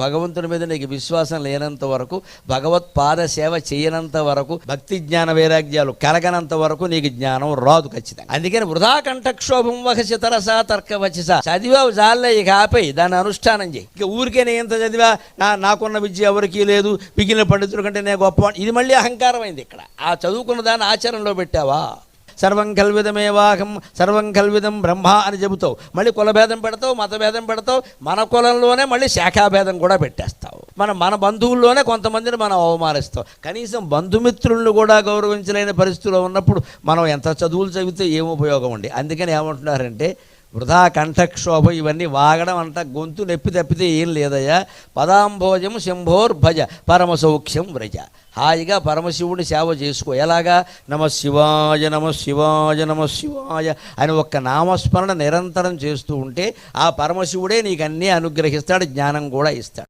భగవంతుడి మీద నీకు విశ్వాసం లేనంత వరకు, భగవత్పాద సేవ చేయనంత వరకు, భక్తి జ్ఞాన వైరాగ్యాలు కలగనంత వరకు నీకు జ్ఞానం రాదు ఖచ్చితంగా. అందుకని వృధా కంఠక్షోభం వహసి తరసా తర్కవచస, చదివావు జాలే, ఇక ఆపేయి, దాన్ని అనుష్ఠానం చేయి. ఇక ఊరికే నేను ఎంత చదివా, నాకున్న విద్య ఎవరికీ లేదు, మిగిలిన పండితుల కంటే నేను గొప్ప, ఇది మళ్ళీ అహంకారం అయింది. ఇక్కడ ఆ చదువుకున్న దాన్ని ఆచరణలో పెట్టావా? సర్వం కల్విదమేవాహం సర్వం కల్విదం బ్రహ్మ అని చెబుతావు, మళ్ళీ కులభేదం పెడతావు, మతభేదం పెడతావు, మన కులంలోనే మళ్ళీ శాఖాభేదం కూడా పెట్టేస్తావు. మన బంధువుల్లోనే కొంతమందిని మనం అవమానిస్తావు. కనీసం బంధుమిత్రులను కూడా గౌరవించలేని పరిస్థితిలో ఉన్నప్పుడు మనం ఎంత చదువులు చదివితే ఏం ఉపయోగం ఉండి. అందుకని ఏమంటున్నారంటే వృధా కంఠక్షోభ, ఇవన్నీ వాగడం అంట గొంతు నొప్పి తప్పితే ఏం లేదయ్యా. పదాంభోజం శంభోర్భజ పరమసౌఖ్యం వ్రజ, హాయిగా పరమశివుని సేవ చేసుకో. ఎలాగా? నమ శివాయ నమ శివాయ నమ శివాయ అని ఒక్క నామస్మరణ నిరంతరం చేస్తూ ఉంటే ఆ పరమశివుడే నీకు అన్నీ అనుగ్రహిస్తాడు, జ్ఞానం కూడా ఇస్తాడు.